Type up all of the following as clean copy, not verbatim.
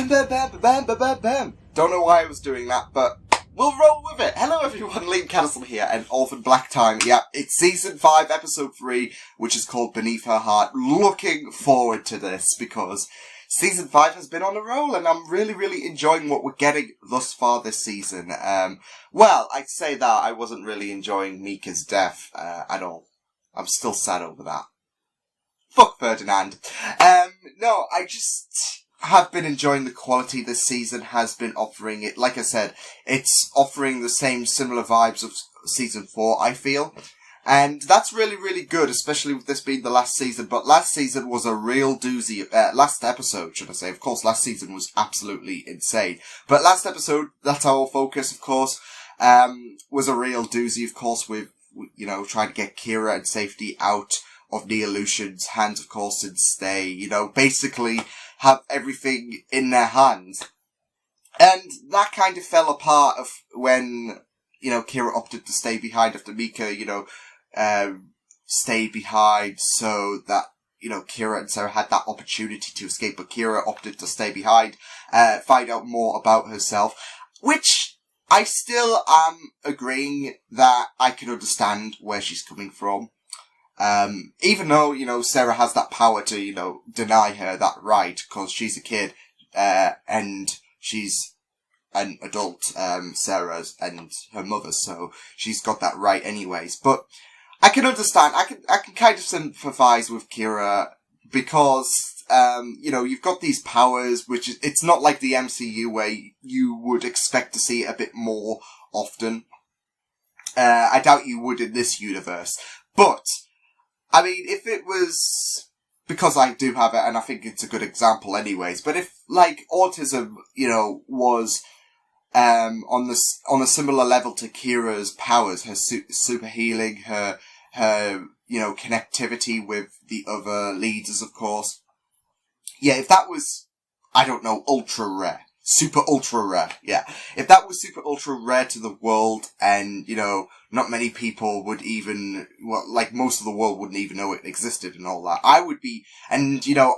Bam, bam, bam, bam, bam, bam, bam. Don't know why I was doing that, but we'll roll with it. Hello everyone, Liam Catterson here, and Orphan Black time. Yeah, it's season 5, episode 3, which is called Beneath Her Heart. Looking forward to this, because season 5 has been on a roll, and I'm really, really enjoying what we're getting thus far this season. Well, I'd say that I wasn't really enjoying Mika's death, at all. I'm still sad over that. Fuck Ferdinand. No, I just have been enjoying the quality this season has been offering. It, like I said, it's offering the same similar vibes of season 4, I feel. And that's really, really good, especially with this being the last season. But last season was a real doozy. Last episode, should I say. Of course, last season was absolutely insane. But last episode, that's our focus, of course, was a real doozy, of course, with, you know, trying to get Kira and safety out of Neolution's hands, of course, since they, you know, basically have everything in their hands. And that kind of fell apart of when, you know, Kira opted to stay behind after Mika, you know, stayed behind so that, you know, Kira and Sarah had that opportunity to escape, but Kira opted to stay behind, find out more about herself, which I still am agreeing that I can understand where she's coming from. Even though, you know, Sarah has that power to, you know, deny her that right, because she's a kid, and she's an adult, Sarah and her mother, so she's got that right anyways. But I can understand, I can kind of sympathise with Kira, because, you know, you've got these powers, which is, it's not like the MCU where you would expect to see it a bit more often. I doubt you would in this universe. But I mean, if it was, because I do have it, and I think it's a good example anyways, but if, like, autism, you know, was, on a similar level to Kira's powers, her super healing, her, you know, connectivity with the other leaders, of course. Yeah, if that was, I don't know, ultra rare. Super ultra rare, yeah. If that was super ultra rare to the world, and, you know, not many people would even, well, like, most of the world wouldn't even know it existed and all that, I would be, and, you know,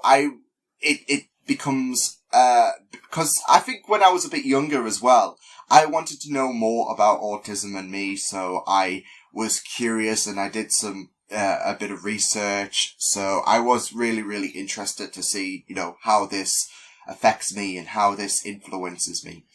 it becomes, because I think when I was a bit younger as well, I wanted to know more about autism and me, so I was curious and I did some, a bit of research, so I was really, really interested to see, you know, how this affects me and how this influences me.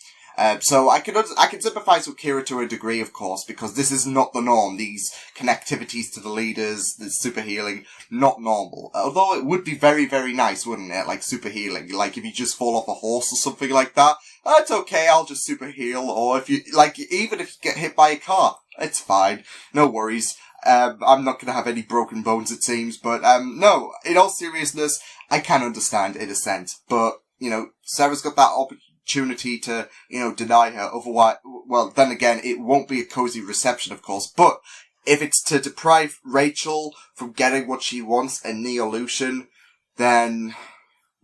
So I can sympathise with Kira to a degree, of course, because this is not the norm. These connectivities to the leaders, the super healing, not normal. Although it would be very, very nice, wouldn't it? Like super healing. Like if you just fall off a horse or something like that, it's okay, I'll just super heal. Or if you, like, even if you get hit by a car, it's fine. No worries. I'm not gonna have any broken bones, it seems. But, no, in all seriousness, I can understand in a sense. But, you know, Sarah's got that opportunity to, you know, deny her. Otherwise, well, then again, it won't be a cozy reception, of course. But if it's to deprive Rachel from getting what she wants in Neolution, then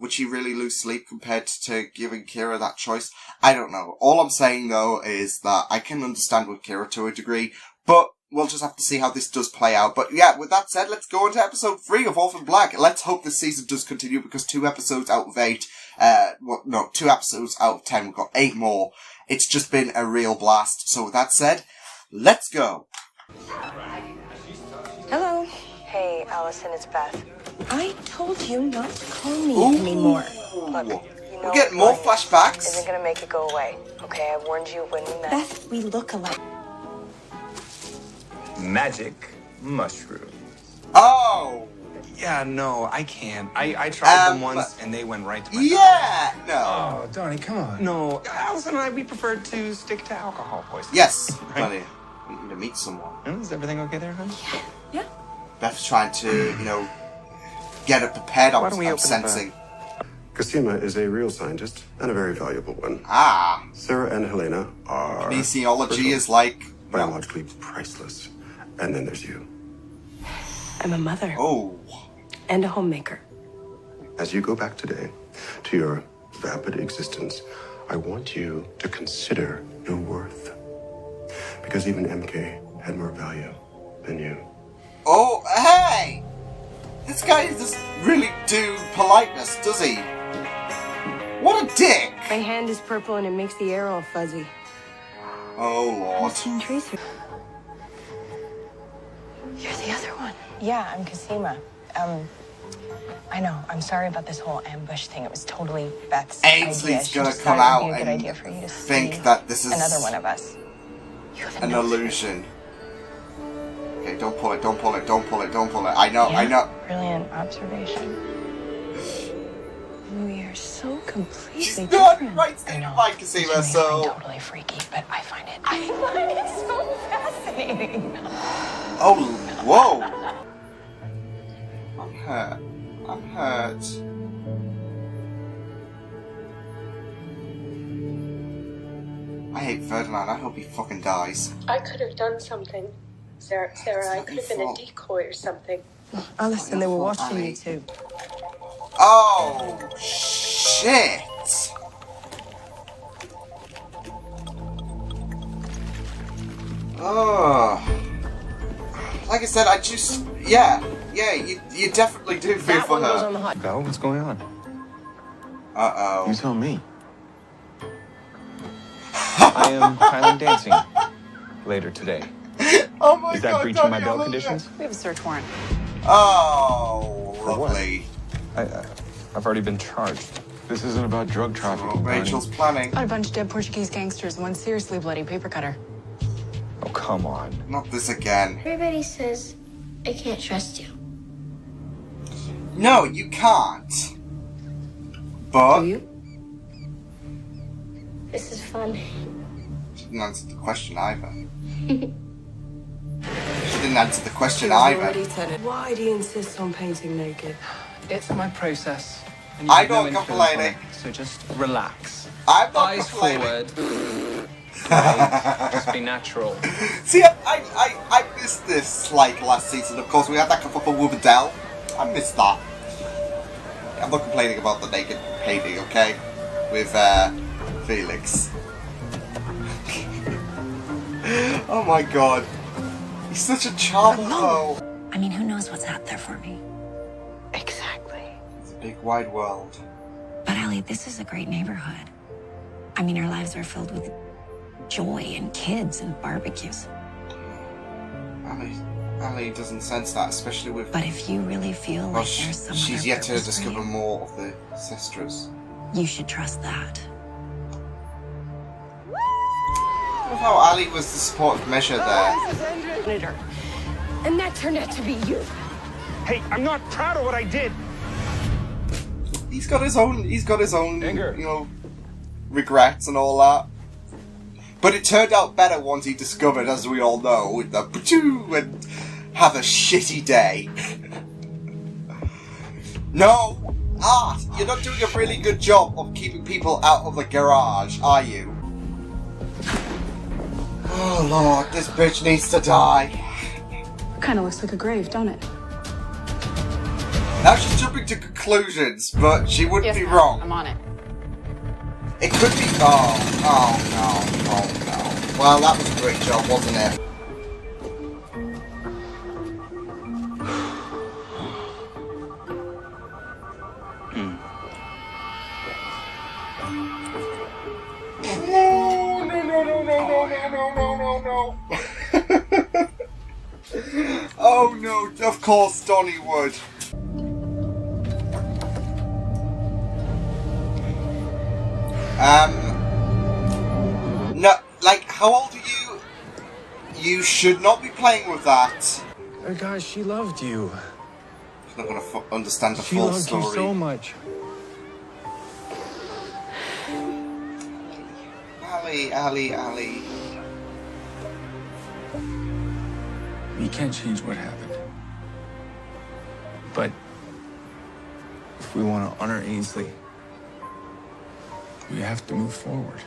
would she really lose sleep compared to giving Kira that choice? I don't know. All I'm saying, though, is that I can understand with Kira to a degree, but we'll just have to see how this does play out. But yeah, with that said, let's go into episode 3 of Orphan Black. Let's hope this season does continue, because 2 episodes out of 8, 2 episodes out of 10, we've got 8 more. It's just been a real blast. So with that said, let's go. Hello. Hey, Allison, it's Beth. I told you not to call me anymore. Look, you know, we're getting more flashbacks. Isn't gonna make it go away. Okay, I warned you when we met. Beth, we look alike. Magic mushroom. Oh! Yeah, no, I can't. I tried them once and they went right to my Yeah! No. Oh, Donnie, come on. No, Allison and I, we prefer to stick to alcohol poisoning. Yes. Right. Funny. We need to meet someone. Is everything okay there, hon? Yeah. Beth's trying to, you know, get her prepared. Why don't we I'm open sensing. Cosima is a real scientist, and a very valuable one. Ah. Sarah and Helena are... Kinesiology is like... biologically priceless. And then there's you. I'm a mother. Oh. And a homemaker. As you go back today to your vapid existence, I want you to consider your worth. Because even MK had more value than you. Oh, hey! This guy doesn't really do politeness, does he? What a dick! My hand is purple and it makes the air all fuzzy. Oh lord. Tracer. You're the other one. Yeah, I'm Kasima. I know. I'm sorry about this whole ambush thing. It was totally Beth's idea. Ainsley's She gonna just come thought it would out be a good and idea for you to think see that this is another one of us. an illusion. Okay, don't pull it, don't pull it, don't pull it, don't pull it. I know, I know. Brilliant observation. We are so completely She's not different. right I state know. of mind, Which Kasima, you may so... find totally freaky, but I find it so fascinating. Oh, whoa! I'm hurt. I'm hurt. I hate Ferdinand. I hope he fucking dies. I could have done something. Sarah, I could have been a decoy or something. Alison, they were watching you too. Oh, shit! Oh. Like I said, I just... Yeah, you definitely do feel for her. Val, what's going on? Uh-oh. You tell me. I am Highland dancing later today. Oh my Is that god, breaching my Donnie, I bail love conditions? that. We have a search warrant. Oh, For what? lovely. I've already been charged. This isn't about drug Oh, trafficking, Rachel's Donnie. planning. Got a bunch of dead Portuguese gangsters and one seriously bloody paper cutter. Oh, come on. Not this again. Everybody says I can't trust you. No, you can't. But... Do you? This is fun. She didn't answer the question either. She didn't answer the question Already either. said it. Why do you insist on painting naked? It's my process. And I you have don't no complain influence on it. So just relax. I'm not Eyes complaining. forward. Right? Just be natural. See, I missed this, like, last season. Of course, we had that come up with Adele. I missed that. I'm not complaining about the naked painting, okay? With, Felix. Oh my god. He's such a charmer, though. I mean, who knows what's out there for me? Exactly. It's a big wide world. But Ellie, this is a great neighborhood. I mean, our lives are filled with joy and kids and barbecues. Ali doesn't sense that, especially with... But if you really feel Well, like there's some she's other yet to purpose for discover you, more of the sisters. you should trust that. I love how Ali was the supportive measure there. And that turned out to be you. Hey, I'm not proud of what I did. He's got his own, Anger. you know, regrets and all that. But it turned out better once he discovered, as we all know, with the pachoo and have a shitty day. No, Art, you're not doing a really good job of keeping people out of the garage, are you? Oh lord, this bitch needs to die. Kind of looks like a grave, don't it? Now she's jumping to conclusions, but she wouldn't be wrong. I'm on it. It could be... Oh no. Well, that was a great job, wasn't it? No. Oh no, of course Donnie would. No, like, how old are you? You should not be playing with that. Oh, guys, she loved you. She's not gonna understand the She full loved story. you so much. Ali. You can't change what happened. But if we want to honor Ainsley, we have to move forward.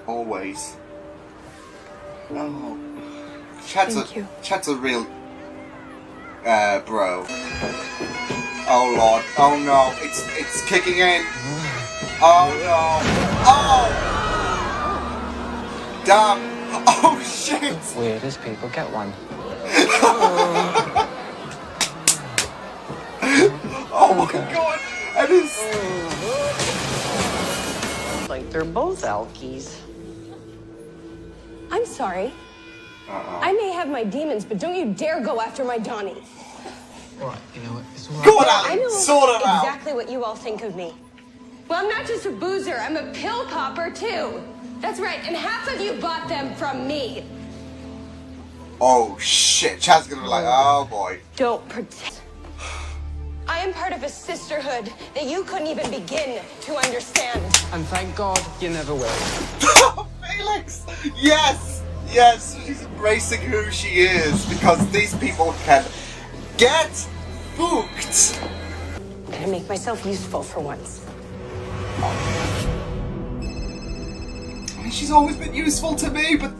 Always. Oh. Chad's a real bro. Oh lord. Oh no. It's kicking in. Oh no. Oh! Damn. Oh shit! Weirdest people get one. Oh my god! And it's... Like they're both alkies. I'm sorry. I may have my demons, but don't you dare go after my Donnie. All right, you know what? It's all right. Go on, I Ali! know Sort it out! exactly what you all think of me. Well, I'm not just a boozer, I'm a pill popper, too. That's right, and half of you bought them from me. Oh, shit. Chad's gonna be like, oh, boy. Don't pretend. I am part of a sisterhood that you couldn't even begin to understand. And thank God you never will. Felix! Yes! Yes, she's embracing who she is, because these people can get booked. I'm gonna make myself useful for once. I mean, she's always been useful to me, but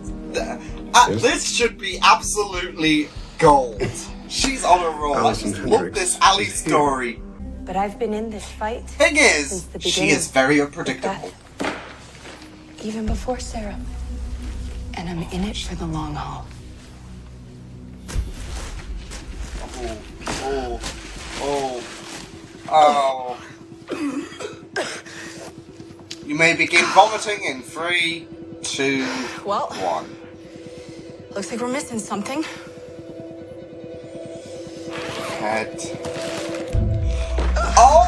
this should be absolutely gold. She's on a roll. I just love this Ali story. But I've been in this fight. Thing is, since the she beginning is very unpredictable. Even before Sarah. And I'm in it for the long haul. Oh. You may begin vomiting in 3, 2, 1. Looks like we're missing something. Head. Oh!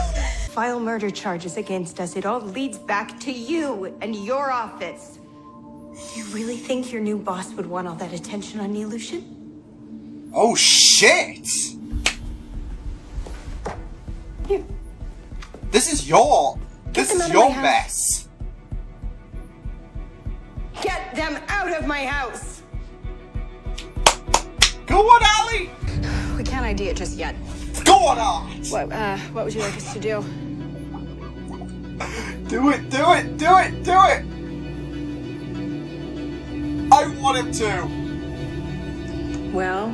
File murder charges against us. It all leads back to you and your office. Do you really think your new boss would want all that attention on you, Lucian? Oh, shit! Here. This is your house. mess. Get them out of my house! Go on, Ali! We can't ID it just yet. Go on, Art! What would you like us to do? Do it, do it, do it, do it! I want him to! Well,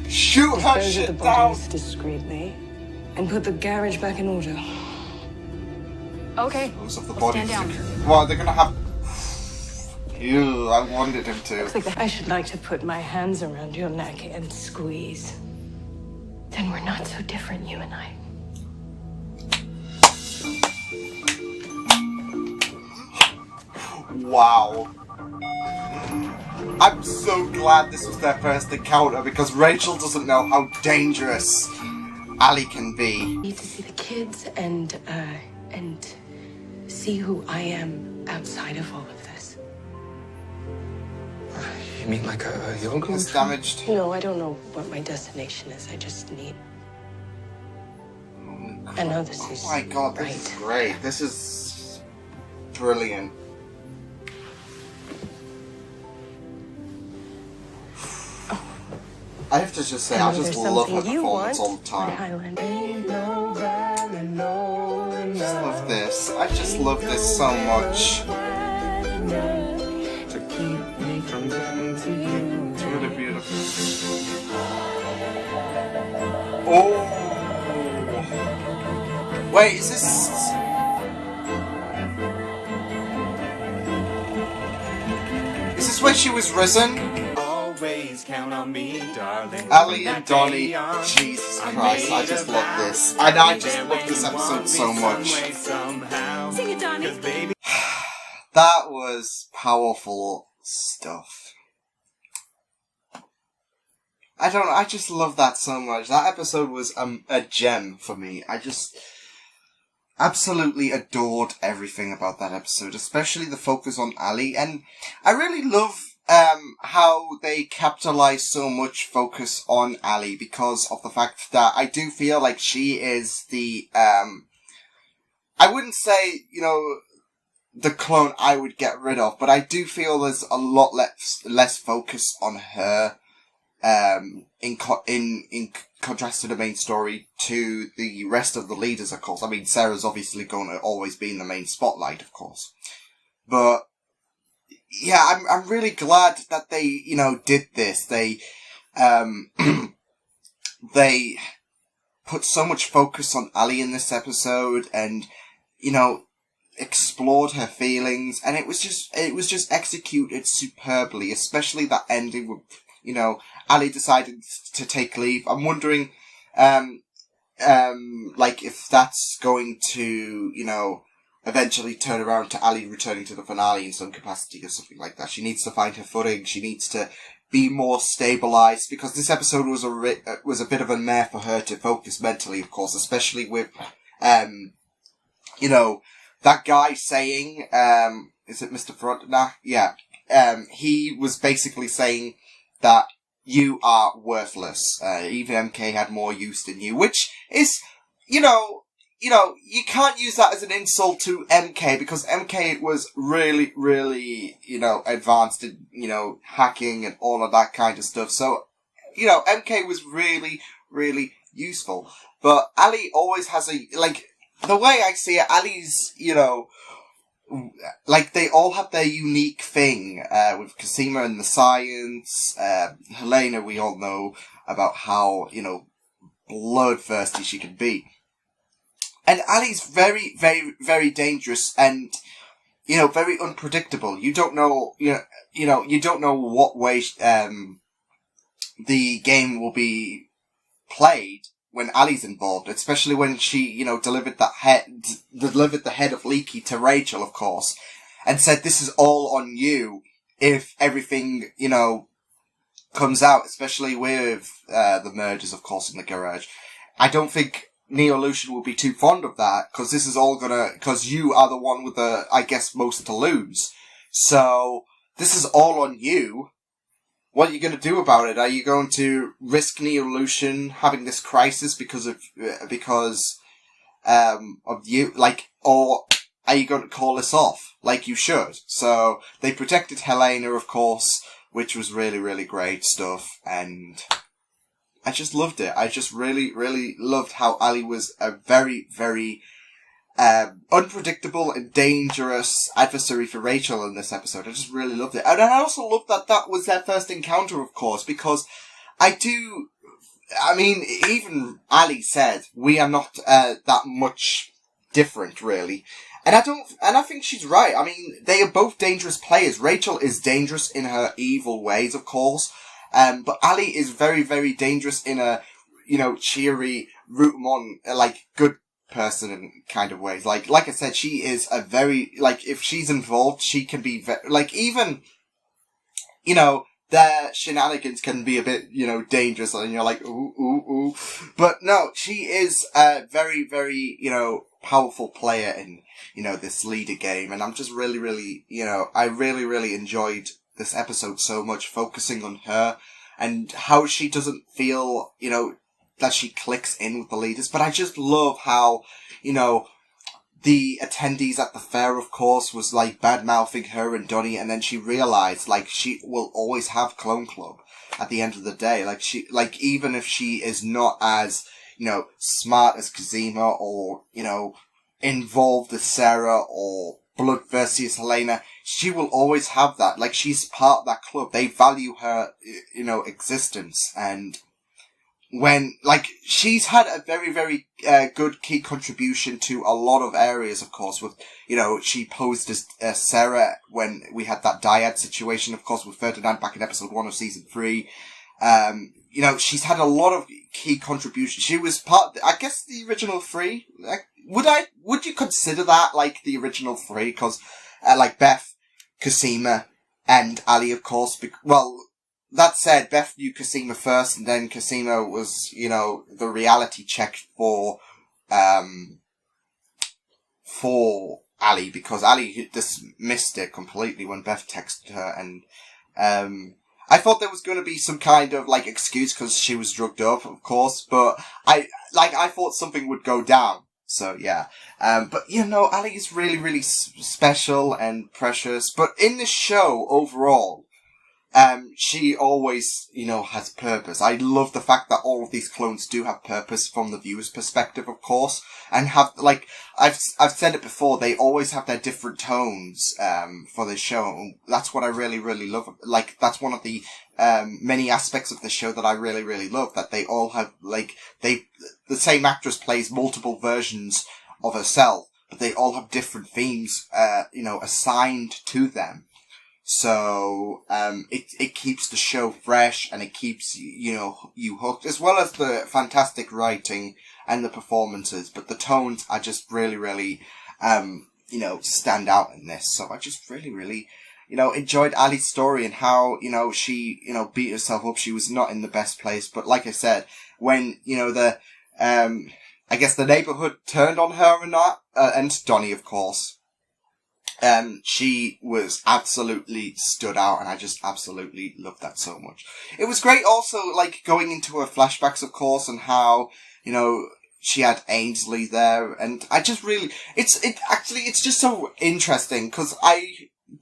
Shoot her dispose of shit the down! bodies discreetly and put the garage back in order. Okay. Most of the We'll bodies. stand down. Well, they're gonna have. Ew, I wanted him to. Looks like I should like to put my hands around your neck and squeeze. Then we're not so different, you and I. Wow. I'm so glad this was their first encounter because Rachel doesn't know how dangerous Ali can be. Need to see the kids and see who I am outside of all of this. You mean like a yoga? It's damaged. No, I don't know what my destination is. I just need. I know this is. Oh my god, this is great. This is brilliant. I have to just say, I just love her performance all the time. I just love this. I just love this so much. To keep me from getting to you. It's really beautiful. Oh! Wait, is this... Is this when she was risen? Always count on me, darling. Ali and Donnie, Jesus Christ, I just love this. And I just love this episode so much. Sing it, Donnie. That was powerful stuff. I just love that so much. That episode was a gem for me. I just absolutely adored everything about that episode, especially the focus on Ali. And I really love how they capitalize so much focus on Ali because of the fact that I do feel like she is the, I wouldn't say, the clone I would get rid of, but I do feel there's a lot less focus on her, in contrast to the main story to the rest of the leaders, of course. I mean, Sarah's obviously going to always be in the main spotlight, of course. But, yeah, I'm really glad that they, did this. They, they put so much focus on Ali in this episode and, explored her feelings, and it was just executed superbly, especially that ending with, Ali decided to take leave. I'm wondering, like, if that's going to, you know, eventually turn around to Ali returning to the finale in some capacity or something like that. She needs to find her footing. She needs to be more stabilized, because this episode was a bit of a mare for her to focus mentally, of course, especially with, you know, that guy saying, is it Mr. Frontenac? Yeah. He was basically saying that you are worthless. Even MK had more use than you, which is, you know, you can't use that as an insult to MK, because MK was really, really, you know, advanced in, you know, hacking and all of that kind of stuff. So, you know, MK was really, really useful. But Ali always has like, the way I see it, Ali's, you know, like, they all have their unique thing, with Cosima and the science, Helena, we all know about how, you know, bloodthirsty she can be. And Ali's very, very, very dangerous and, you know, very unpredictable. You don't know, you don't know what way, the game will be played when Ali's involved, especially when she, you know, delivered the head of Leaky to Rachel, of course, and said, this is all on you if everything, you know, comes out, especially with, the murders, of course, in the garage. I don't think Neolution will be too fond of that, because this is all because you are the one with the, I guess, most to lose. So, this is all on you. What are you going to do about it? Are you going to risk Neolution having this crisis because of you, like, or are you going to call this off, like you should? So, they protected Helena, of course, which was really, really great stuff, and I just loved it. I just really, really loved how Ali was a very, very unpredictable and dangerous adversary for Rachel in this episode. I just really loved it. And I also loved that that was their first encounter, of course, because even Ali said, we are not that much different, really. And I think she's right. I mean, they are both dangerous players. Rachel is dangerous in her evil ways, of course. But Ali is very, very dangerous in a, you know, cheery, root 'em on, like, good person in kind of ways. Like I said, she is a very, like, if she's involved, she can be like, even, you know, their shenanigans can be a bit, you know, dangerous, and you're like, ooh. But no, she is a very, very, you know, powerful player in, you know, this leader game, and I'm just really, really, you know, I really, really enjoyed this episode so much, focusing on her and how she doesn't feel, you know, that she clicks in with the leaders. But I just love how, you know, the attendees at the fair, of course, was like bad-mouthing her and Donnie, and then she realized, like, she will always have Clone Club at the end of the day. Like, even if she is not as, you know, smart as Cosima, or, you know, involved as Sarah, or bloodthirsty as Helena, she will always have that. Like, she's part of that club. They value her, you know, existence. And when, like, she's had a very, very good key contribution to a lot of areas, of course, with, you know, she posed as Sarah when we had that dyad situation, of course, with Ferdinand back in episode 1 of season 3. You know, she's had a lot of key contributions. She was part, I guess, the original 3. Like, would you consider that, like, the original 3? Because, like, Beth, Cosima, and Ali, of course. Well, that said, Beth knew Cosima first, and then Cosima was, you know, the reality check for Ali, because Ali dismissed it completely when Beth texted her, and, I thought there was going to be some kind of, like, excuse because she was drugged up, of course, but I thought something would go down. So, yeah. But, you know, Ali is really, really special and precious. But in this show, overall, she always, you know, has purpose. I love the fact that all of these clones do have purpose from the viewer's perspective, of course. And have, like, I've said it before, they always have their different tones, for the show. That's what I really, really love. Like, that's one of the, many aspects of the show that I really, really love. That they all have, like, the same actress plays multiple versions of herself, but they all have different themes, you know, assigned to them. So, it keeps the show fresh, and it keeps, you know, you hooked, as well as the fantastic writing and the performances, but the tones are just really, really, you know, stand out in this. So I just really, really, you know, enjoyed Ali's story and how, you know, she, you know, beat herself up. She was not in the best place, but like I said, when, you know, I guess the neighborhood turned on her or not, and Donnie, of course, she was absolutely stood out, and I just absolutely loved that so much. It was great also, like, going into her flashbacks, of course, and how, you know, she had Ainsley there, and I just really, it's just so interesting, because I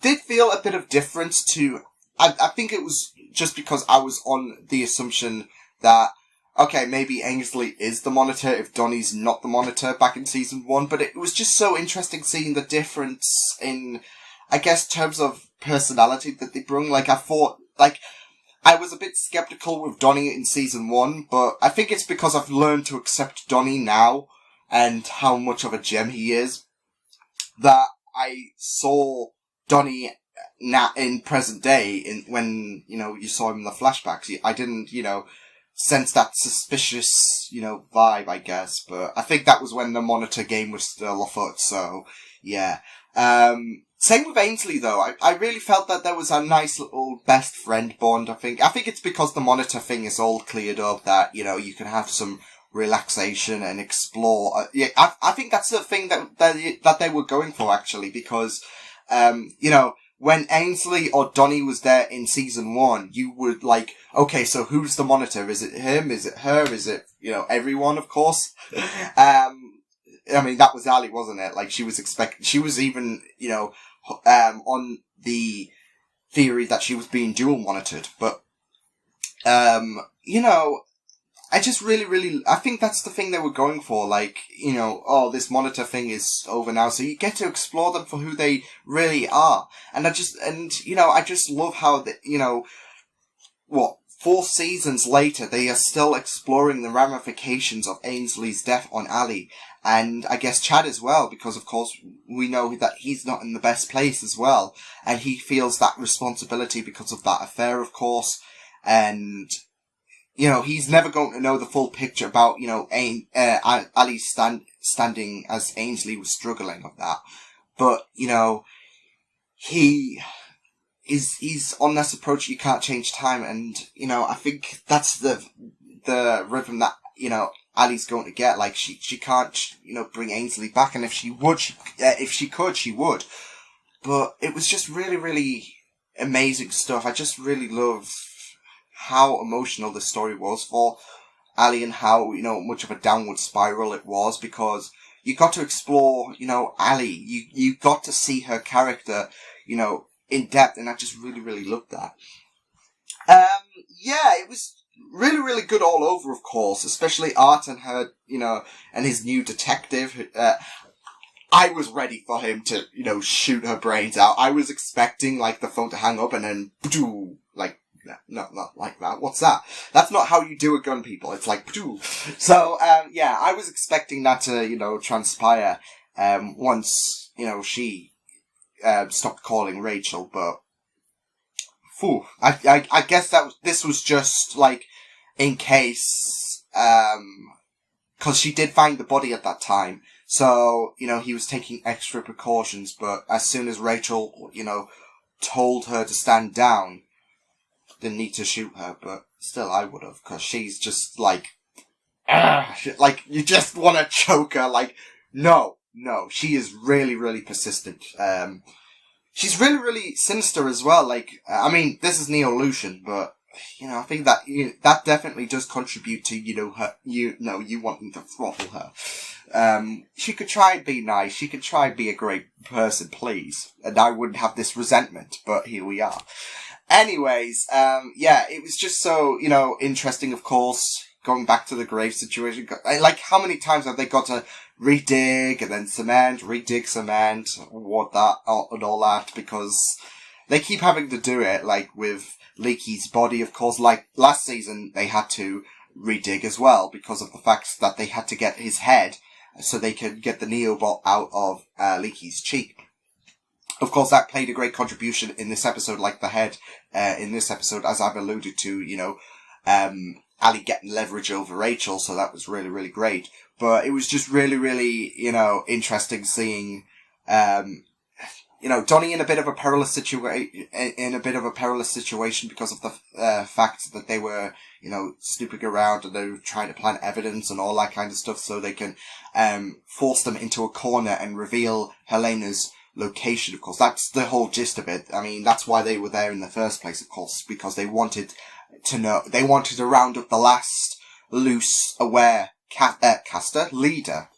did feel a bit of difference to, I think it was just because I was on the assumption that, okay, maybe Ainsley is the Monitor if Donnie's not the Monitor back in season 1, but it was just so interesting seeing the difference in, I guess, terms of personality that they bring. Like, I thought, like, I was a bit skeptical with Donnie in season 1, but I think it's because I've learned to accept Donnie now and how much of a gem he is, that I saw Donnie now in present day, when, you know, you saw him in the flashbacks. I didn't, you know, sense that suspicious, you know, vibe, I guess, but I think that was when the Monitor game was still afoot, so, yeah. Same with Ainsley, though. I really felt that there was a nice little best friend bond, I think. I think it's because the Monitor thing is all cleared up that, you know, you can have some relaxation and explore. Yeah, I think that's the thing that they were going for, actually, because, you know, when Ainsley or Donnie was there in season 1, you would like, okay, so who's the Monitor? Is it him? Is it her? Is it, you know, everyone, of course? I mean, that was Ali, wasn't it? Like, she was even, you know, on the theory that she was being dual monitored, but, you know, I just really, I think that's the thing they were going for, like, you know, oh, this Monitor thing is over now, so you get to explore them for who they really are. And I just love how, you know, 4 seasons later, they are still exploring the ramifications of Ainsley's death on Ali, and I guess Chad as well, because of course, we know that he's not in the best place as well, and he feels that responsibility because of that affair, of course, and, you know, he's never going to know the full picture about, you know, Ali's standing as Ainsley was struggling with that. But, you know, he's on this approach, you can't change time, and, you know, I think that's the rhythm that, you know, Ali's going to get. Like, she can't, you know, bring Ainsley back, and if she could, she would. But it was just really, really amazing stuff. I just really love how emotional the story was for Ali, and how, you know, much of a downward spiral it was, because you got to explore, you know, Ali. You got to see her character, you know, in depth, and I just really, really loved that. Yeah, it was really, really good all over, of course, especially Art and her, you know, and his new detective. I was ready for him to, you know, shoot her brains out. I was expecting, like, the phone to hang up and then, like, no, not like that. What's that? That's not how you do a gun, people. It's like, so, yeah, I was expecting that to, you know, transpire, once, you know, she, stopped calling Rachel, but, I guess this was just, like, in case, 'cause she did find the body at that time, so, you know, he was taking extra precautions, but as soon as Rachel, you know, told her to stand down, didn't need to shoot her, but still I would have, 'cause she's just like, like, you just want to choke her, like, no, she is really, really persistent. She's really, really sinister as well, like, I mean, this is Neo-Lucian, but, you know, I think that, that definitely does contribute to, you know, her, you wanting to throttle her. She could try and be nice, she could try and be a great person, please, and I wouldn't have this resentment, but here we are. Anyways, yeah, it was just so, you know, interesting, of course, going back to the grave situation. Like, how many times have they got to redig and then cement, redig cement, what that, and all that, because they keep having to do it, like, with Leakey's body, of course. Like, last season, they had to redig as well, because of the fact that they had to get his head, so they could get the Neobot out of, Leakey's cheek. Of course, that played a great contribution in this episode, like the head, in this episode, as I've alluded to, you know, Ali getting leverage over Rachel, so that was really, really great. But it was just really, really, interesting seeing, Donnie in a bit of a perilous situation because of the fact that they were, snooping around and they were trying to plant evidence and all that kind of stuff so they can force them into a corner and reveal Helena's location, of course. That's the whole gist of it. I mean, that's why they were there in the first place, of course, because they wanted to round up the last loose, aware leader.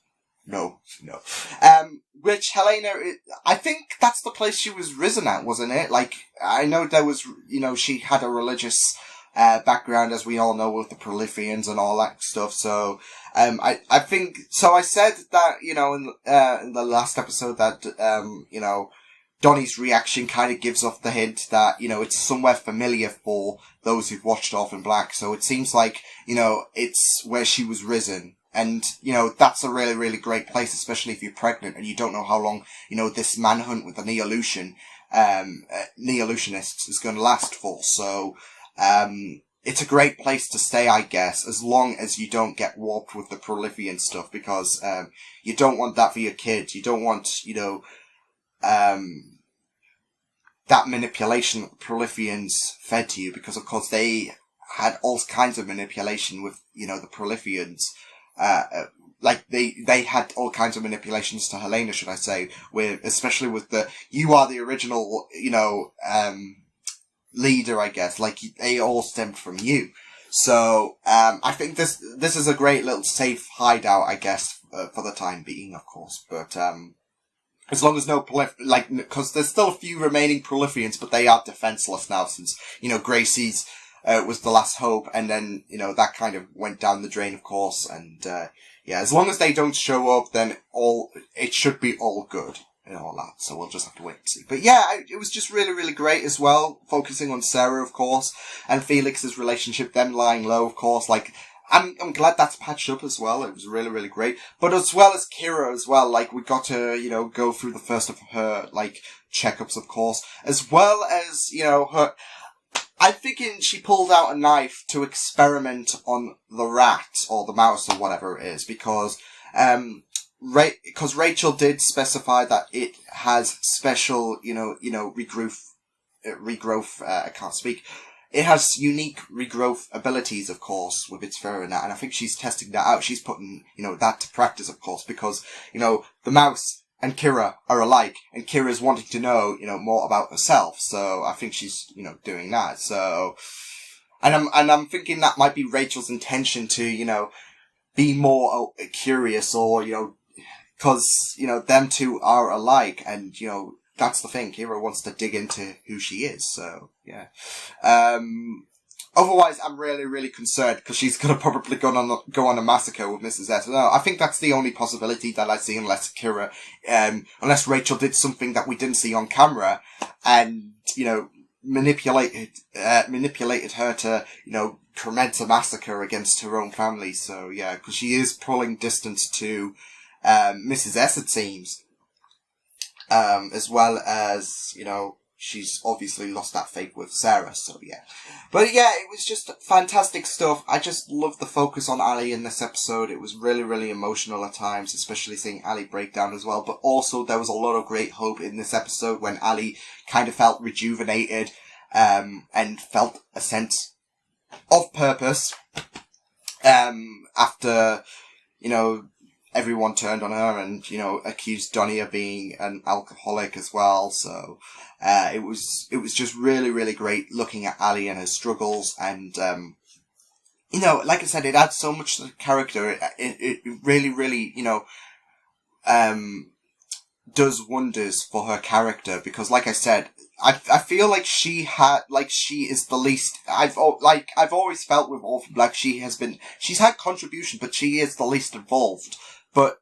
No. Which Helena, I think that's the place she was risen at, wasn't it? Like, I know there was, she had a religious background, as we all know, with the Prolifians and all that stuff. So, I think, so I said that, in the last episode that, Donnie's reaction kind of gives off the hint that, it's somewhere familiar for those who've watched Orphan Black. So it seems like, it's where she was risen. And, that's a really, really great place, especially if you're pregnant and you don't know how long, this manhunt with the Neolutionists is going to last for. So, it's a great place to stay, I guess, as long as you don't get warped with the Prolifian stuff, because, you don't want that for your kids. You don't want, that manipulation that the Prolifians fed to you, because of course they had all kinds of manipulation with, the Prolifians. Like they had all kinds of manipulations to Helena, should I say, especially with you are the original, leader, I guess, like they all stemmed from you. So, I think this is a great little safe hideout, I guess, for the time being, of course, but, as long as because there's still a few remaining Prolifians, but they are defenseless now since, Gracie's, was the last hope, and then, that kind of went down the drain, of course, and, as long as they don't show up, then it should be all good, and all that, so we'll just have to wait and see. But it was just really, really great as well, focusing on Sarah, of course, and Felix's relationship, them lying low, of course, like, I'm glad that's patched up as well. It was really, really great. But as well as Kira as well, like, we got to, go through the first of her, like, checkups, of course, as well as, her, I'm thinking she pulled out a knife to experiment on the rat, or the mouse, or whatever it is, because Rachel did specify that it has special, regrowth, I can't speak. It has unique regrowth abilities, of course, with its fur and that, and I think she's testing that out. She's putting, that to practice, of course, because, the mouse and Kira are alike, and Kira's wanting to know, more about herself, so I think she's, doing that, so, and I'm thinking that might be Rachel's intention to, be more curious, or, cause, them two are alike, and, that's the thing, Kira wants to dig into who she is, so, yeah. Otherwise, I'm really, really concerned, because she's gonna probably go on a massacre with Mrs. S. No, I think that's the only possibility that I see, unless Rachel did something that we didn't see on camera, and, manipulated her to, commence a massacre against her own family, so, yeah, because she is pulling distance to, Mrs. S, it seems. As well as, she's obviously lost that faith with Sarah, so yeah. But yeah, it was just fantastic stuff. I just loved the focus on Ali in this episode. It was really, really emotional at times, especially seeing Ali break down as well. But also, there was a lot of great hope in this episode when Ali kind of felt rejuvenated, and felt a sense of purpose, after, everyone turned on her and, accused Donnie of being an alcoholic as well. So, it was just really, really great looking at Ali and her struggles. And, like I said, it adds so much to the character. It really, really, does wonders for her character. Because, like I said, I feel like she is the least, I've always felt with Orphan Black, she's had contribution, but she is the least involved. But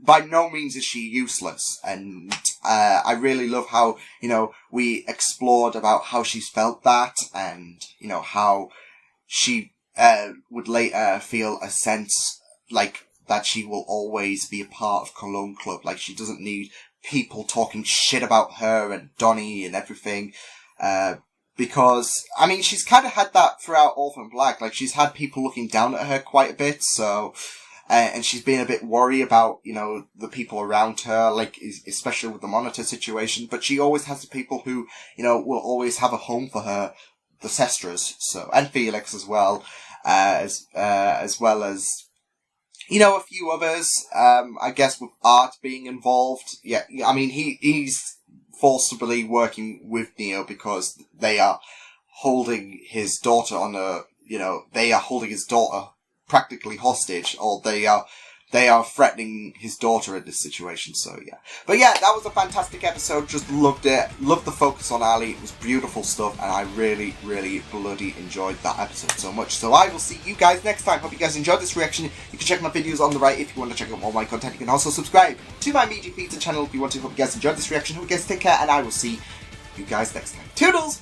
by no means is she useless. And, I really love how, we explored about how she's felt that, and, how she, would later feel a sense, like, that she will always be a part of Cologne Club. Like, she doesn't need people talking shit about her and Donnie and everything, because, I mean, she's kind of had that throughout Orphan Black. Like, she's had people looking down at her quite a bit, so, and she's been a bit worried about, you know, the people around her, like, especially with the Monitor situation, but she always has the people who, you know, will always have a home for her, the Sestras, so, and Felix as well, as well as, you know, a few others, I guess with Art being involved. Yeah, I mean, he's forcibly working with Neo because they are holding his daughter on a, you know, they are holding his daughter practically hostage, or they are threatening his daughter in this situation, so yeah. But yeah, that was a fantastic episode, just loved it, loved the focus on Ali, it was beautiful stuff, and I really, really bloody enjoyed that episode so much. So I will see you guys next time. Hope you guys enjoyed this reaction. You can check my videos on the right if you want to check out all my content. You can also subscribe to my media feeds and channel if you want to. Hope you guys enjoyed this reaction. Hope you guys take care, and I will see you guys next time. Toodles!